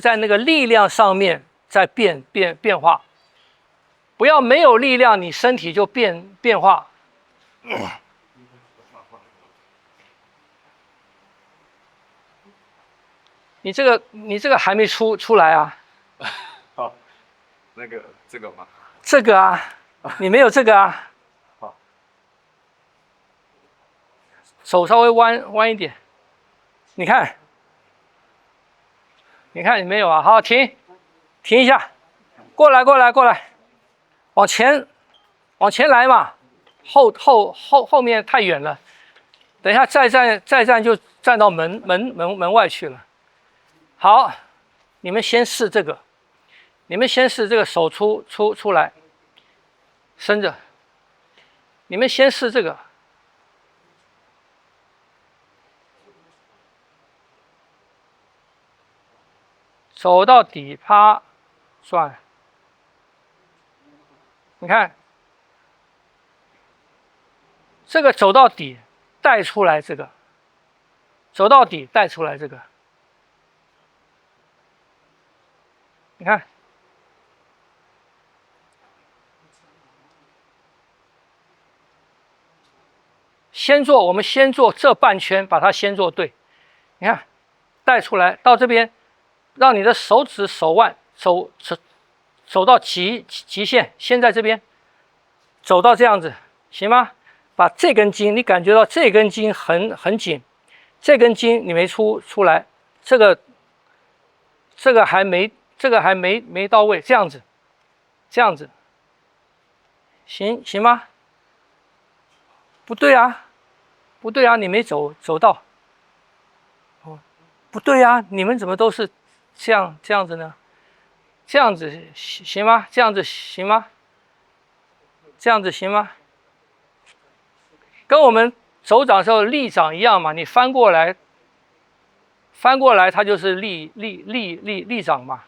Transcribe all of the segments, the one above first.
在那个力量上面在变化，不要没有力量，你身体就变化。你这个还没出来啊？好，这个吗？这个啊，你没有这个啊。好，手稍微弯一点，你看你没有啊？好，停一下，过来，往前来嘛，后面太远了，等一下再站就站到门外去了。好，你们先试这个，手出来，伸着，你们先试这个。走到底，趴，转。你看，这个走到底，带出来这个，走到底带出来这个。你看，我们先做这半圈，把它先做对。你看，带出来到这边，让你的手指、手腕走到极限，先在这边走到这样子，行吗？把这根筋，你感觉到这根筋很紧，这根筋你没出来，这个还没到位，这样子，行吗？不对啊，你没走到。哦，不对啊，你们怎么都是这样子呢？这样子行吗？这样子行吗？这样子行吗？跟我们手掌时候立掌一样嘛，你翻过来，它就是立掌嘛。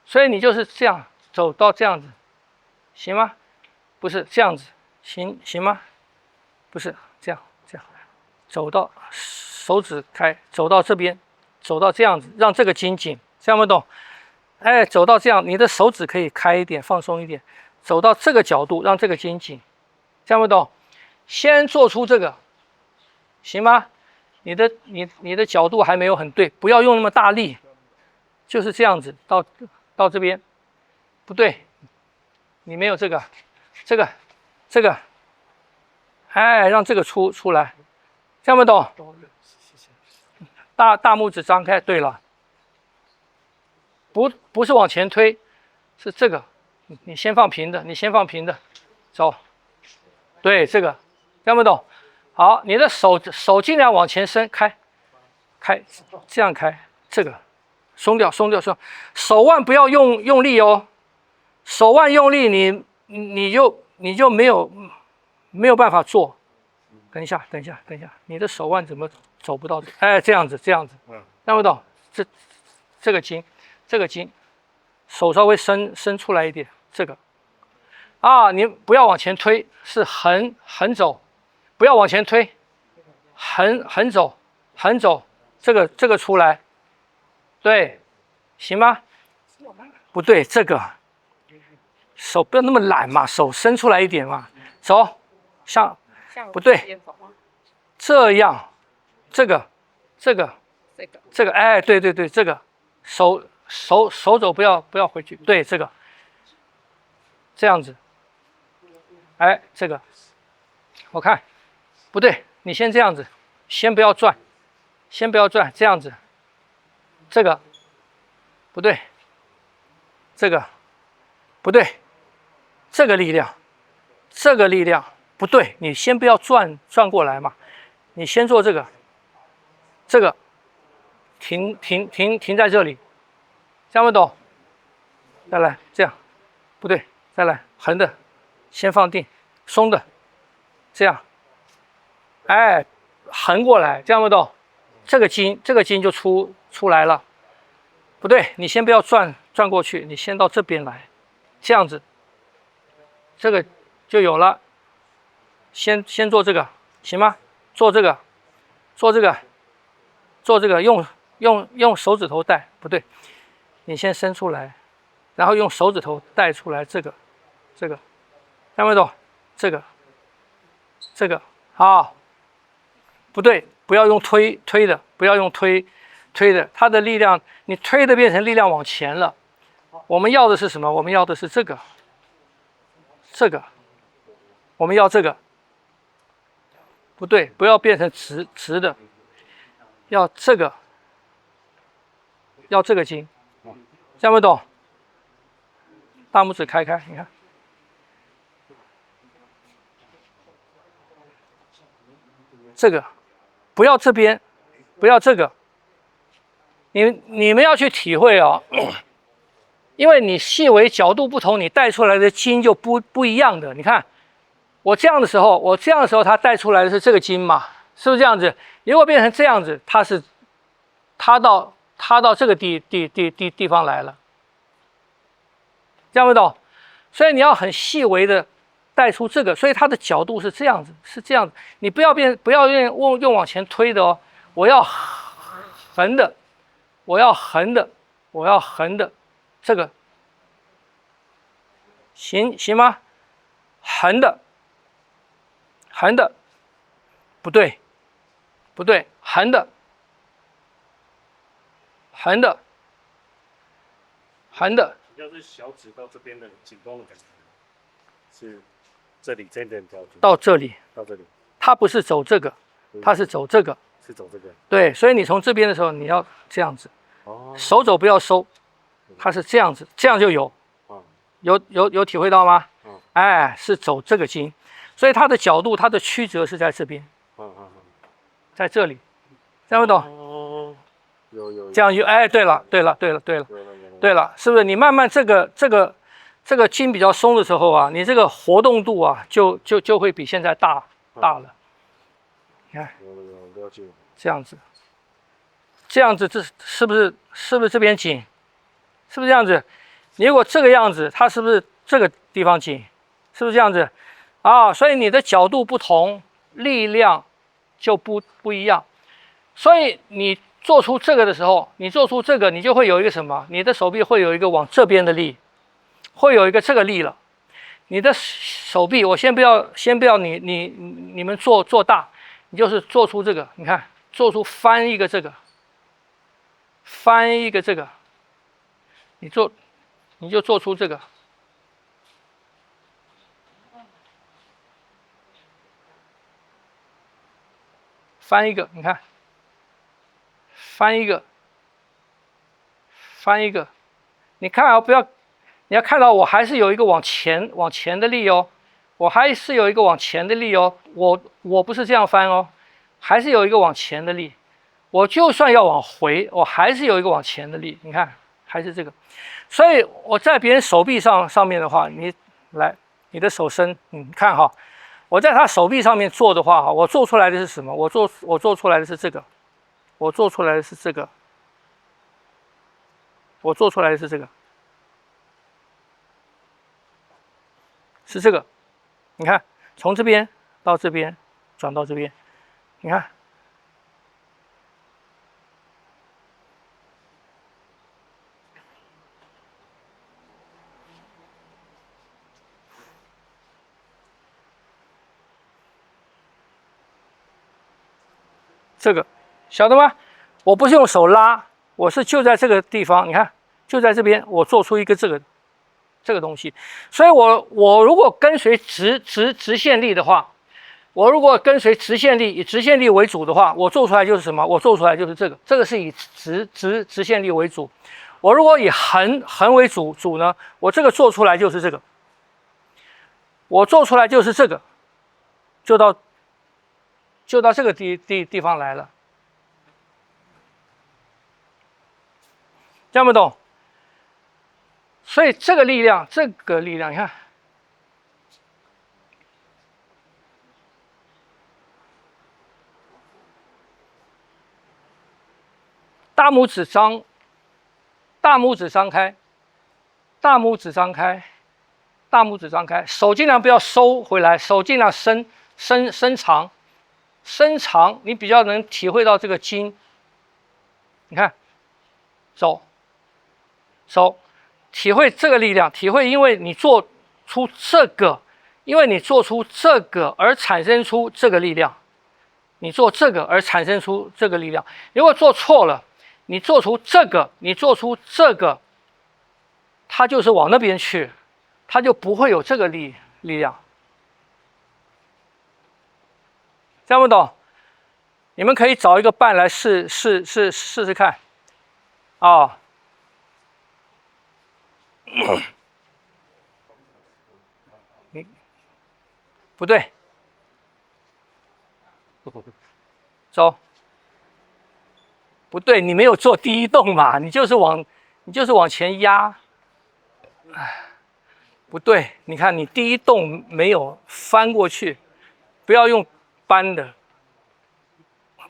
所以你就是这样走到这样子，行吗？不是这样子，行吗？不是这样，走到手指开，走到这边，走到这样子，让这个筋紧，这样不懂？哎，走到这样，你的手指可以开一点，放松一点，走到这个角度，让这个筋紧，这样不懂？先做出这个，行吗？你的角度还没有很对，不要用那么大力，就是这样子到这边，不对，你没有这个，哎，让这个出来，这样不懂？大拇指张开，对了，不是往前推，是这个，你先放平的，走，对，这个，这样不懂？好，你的手尽量往前伸，开，这样开，这个松掉，手腕不要用力哦，手腕用力你就没有办法做。等一下，你的手腕怎么走不到？哎，这样子，听不懂？这个筋，手稍微伸出来一点，这个啊，你不要往前推，是横走，不要往前推，横走，这个出来，对，行吗？不对，这个手不要那么懒嘛，手伸出来一点嘛，走，不对，这样，这个，哎，对，这个手肘不要回去，对，这个，这样子，哎，这个，我看不对，你先这样子，先不要转，这样子，这个不对，这个不对，这个力量不对，你先不要转过来嘛，你先做这个，停在这里，这样不懂？再来这样，不对，再来横的，先放定，松的，这样，哎，横过来，这样不懂？这个筋就出来了，不对，你先不要转过去，你先到这边来，这样子，这个就有了。先做这个，行吗？做这个，用用手指头带，不对，你先伸出来，然后用手指头带出来这个，看没懂？这个，好，不对，不要用推的，不要用推的，它的力量你推的变成力量往前了。我们要的是什么？我们要的是这个，我们要这个，不对，不要变成直的，要这个筋，这样不懂？大拇指开，你看，这个不要这边，不要这个，你们要去体会哦，因为你细微角度不同，你带出来的筋就不一样的。你看，我这样的时候，它带出来的是这个筋嘛，是不是这样子？如果变成这样子，它到这个地方来了，这样不懂？所以你要很细微的带出这个，所以它的角度是这样子，你不要用往前推的哦，我要横的，这个行吗？横的，不对，横的，要是小指到这边的紧绷的感觉，是这里这点角度到这里，它不是走这个，它是走这个，对，所以你从这边的时候，你要这样子，手肘不要收，它是这样子，这样就有体会到吗？哎，是走这个筋，所以它的角度，它的曲折是在这边，在这里，这样不懂？这样哎，对了，是不是？你慢慢这个筋比较松的时候啊，你这个活动度啊，就会比现在大了。你看，这样子，这是不是这边紧？是不是这样子？你如果这个样子，它是不是这个地方紧？是不是这样子？啊，所以你的角度不同，力量就不一样。所以你做出这个的时候，你就会有一个什么？你的手臂会有一个往这边的力，会有一个这个力了。你的手臂，我先不要你们做大，你就是做出这个，你看，做出翻一个这个，你就做出这个。翻一个，你看，翻一个，你看啊，你要看到我还是有一个往前的力哦，我还是有一个往前的力哦，我不是这样翻哦，还是有一个往前的力，我就算要往回，我还是有一个往前的力，你看，还是这个，所以我在别人手臂上面的话，你的手伸，你看哈。我在他手臂上面做的话，哈，我做出来的是什么？我做出来的是这个，我做出来的是这个，是这个。你看，从这边到这边，转到这边，你看，这个晓得吗？我不是用手拉，我是就在这个地方，你看，就在这边，我做出一个这个东西。所以我如果跟随直线力的话，我如果跟随直线力，以直线力为主的话，我做出来就是什么？我做出来就是这个，这个是以直线力为主。我如果以横为主呢，我这个做出来就是这个，我做出来就是这个，就到这个地方来了，这样不懂？所以这个力量，你看，大拇指张开，手尽量不要收回来，手尽量伸长，你比较能体会到这个筋。你看，走，体会这个力量，体会因为你做出这个，因为你做出这个而产生出这个力量，你做这个而产生出这个力量。如果做错了，你做出这个，它就是往那边去，它就不会有这个力量。这样不懂？你们可以找一个伴来试试看，啊。你不对，走，不对，你没有做第一动嘛，你就是往前压，不对，你看你第一动没有翻过去，不要用搬的，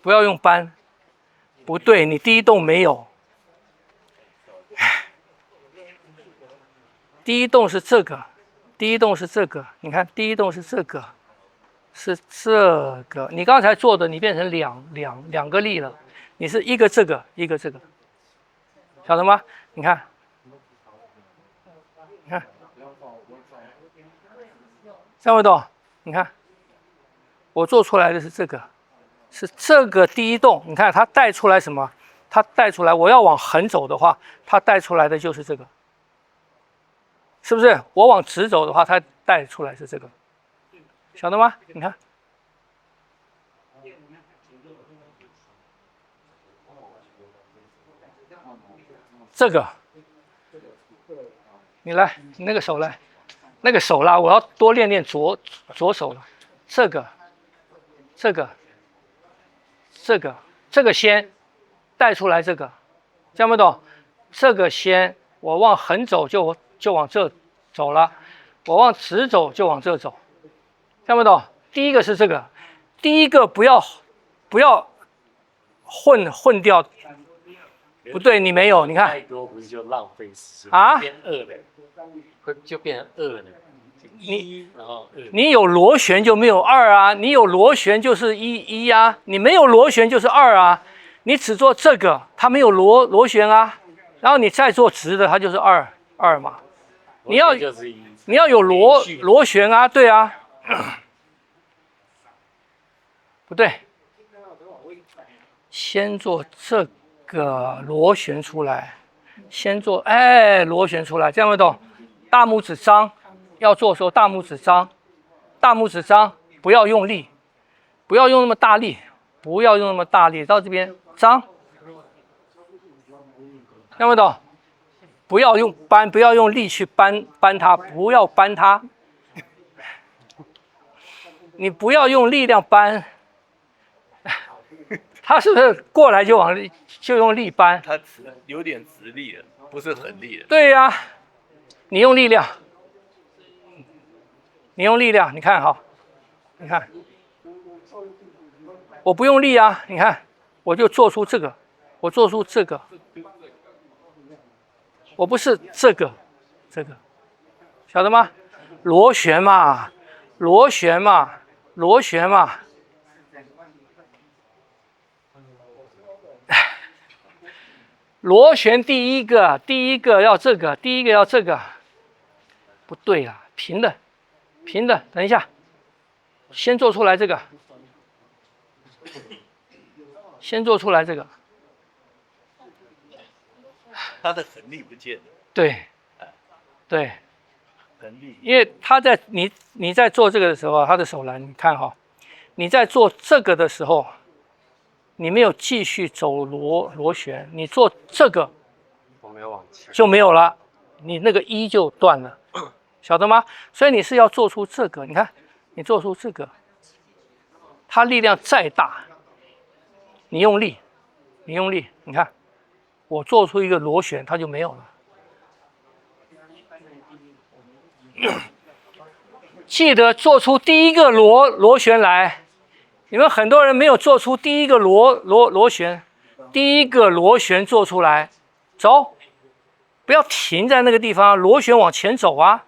不要用搬，不对，你第一动没有。第一动是这个，你看，第一动是这个，你刚才做的，你变成两个力了，你是一个这个，一个这个，晓得吗？你看，这样不懂？你看，我做出来的是这个，是这个第一动，你看它带出来什么？它带出来，我要往横走的话，它带出来的就是这个。是不是？我往直走的话，它带出来是这个，晓得吗？你看，这个，你来，你那个手来，那个手啦，我要多练练左手了。这个先带出来这个，这样不懂？这个先，我往横走就往这走了，我往直走就往这走，看不懂？第一个是这个，第一个不要混掉，不对，你没有，你看太多不是就浪费时间啊，变2了，就变成2了。你有螺旋就没有2啊，你有螺旋就是1啊，你没有螺旋就是2啊，你只做这个，它没有螺旋啊，然后你再做直的，它就是2嘛。你要有螺旋啊，对啊，不对，先做这个螺旋出来，先做螺旋出来，这样不懂？大拇指张，要做的时候大拇指张，不要用力，不要用那么大力，到这边张，听不懂？不要用搬，不要用力去搬它，不要搬它。你不要用力量搬，它是不是过来就用力搬？它有点直立了，不是横立了。对呀，你用力量，你看哈，你看，我不用力啊，你看，我就做出这个，我不是这个，晓得吗？螺旋嘛。螺旋第一个要这个，不对啦，平的，等一下，先做出来这个，它的横力不见了。对。横力，因为他在你在做这个的时候，他的手来，你看哈，你在做这个的时候，你没有继续走螺旋，你做这个，我没有往前就没有了，你那个1就断了，晓得吗？所以你是要做出这个，你看，你做出这个，它力量再大，你用力，你看，我做出一个螺旋，它就没有了。记得做出第一个螺旋来，你们很多人没有做出第一个螺旋，第一个螺旋做出来，走，不要停在那个地方，螺旋往前走啊，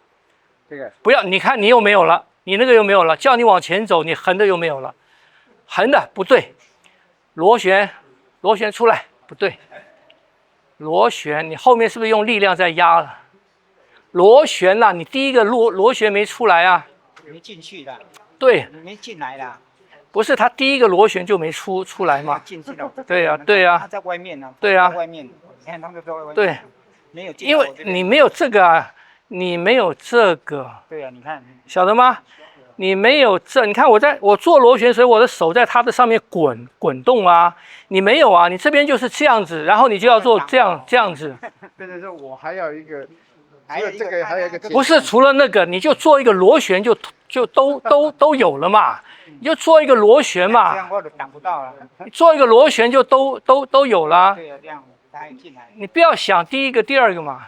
这个不要，你看你又没有了，你那个又没有了，叫你往前走，你横的又没有了，横的不对，螺旋出来，不对，螺旋你后面是不是用力量在压了？螺旋呐、你第一个螺旋没出来啊？没进去的，对，没进来的，不是它第一个螺旋就没出来嘛？进去了。对呀对呀他在外面呢。对呀在外面，你看他们都在外面。对，没有进因为到我这边。你没有这个啊，你没有这个，对啊，你看，晓得吗？你没有这，你看我做螺旋，所以我的手在它的上面滚动啊。你没有啊，你这边就是这样子，然后你就要做这样子。变成说我还有一个，还有一个这个还有一个不是除了那个，你就做一个螺旋就都有了嘛。你就做一个螺旋这嘛，样我都挡不到了。你做一个螺旋就都有了。对啊，这样他还进来。你不要想第一个、第二个嘛。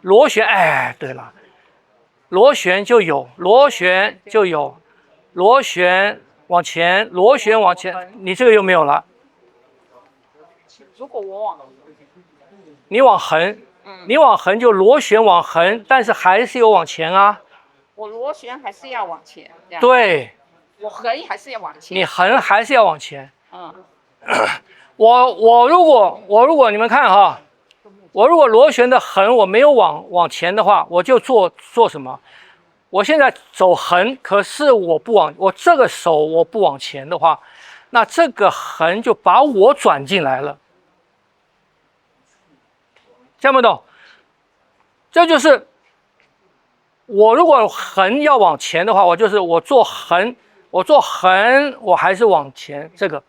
螺旋，哎，对了，螺旋就有，螺旋就有，螺旋往前，螺旋往前，你这个又没有了。如果我往你往横，你往横就螺旋往横，但是还是有往前啊。我螺旋还是要往前，这样对，我横还是要往前。你横还是要往前。嗯，我如果你们看哈，我如果螺旋的横我没有往前的话，我就做什么？我现在走横，可是我这个手我不往前的话，那这个横就把我转进来了，听不懂？这就是我如果横要往前的话，我做横，我还是往前这个。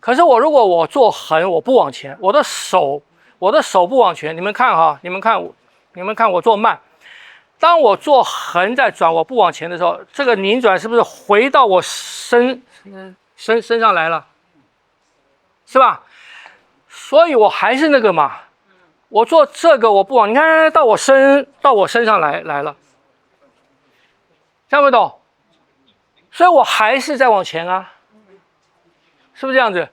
可是如果我做横，我不往前，我的手不往前。你们看哈，你们看我做慢。当我做横在转，我不往前的时候，这个拧转是不是回到我身上来了？是吧？所以我还是那个嘛。我做这个我不往，你看到我身上来了，听不懂？所以我还是在往前啊，是不是这样子？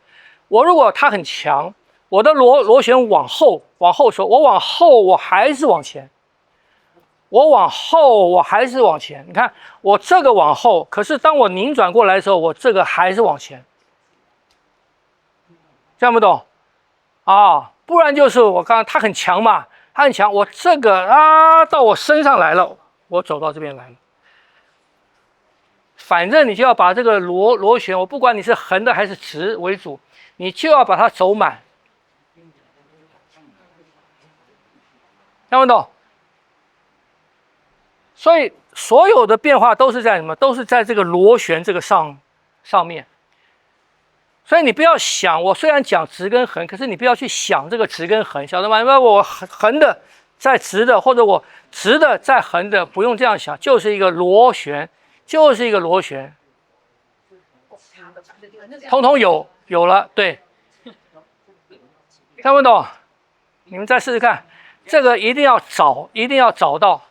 我如果它很强，我的螺旋往后收，我往后我还是往前，我往后我还是往前。你看我这个往后，可是当我拧转过来的时候，我这个还是往前，听不懂？啊，不然就是我刚刚它很强嘛，它很强，我这个到我身上来了，我走到这边来了。反正你就要把这个螺旋，我不管你是横的还是直为主，你就要把它走满，听不懂？所以所有的变化都是在什么？都是在这个螺旋这个上面。所以你不要想，我虽然讲直跟横，可是你不要去想这个直跟横，晓得吗？因为我横的在直的，或者我直的在横的，不用这样想，就是一个螺旋，就是一个螺旋，通通有了，对，听不懂？你们再试试看，这个一定要找到。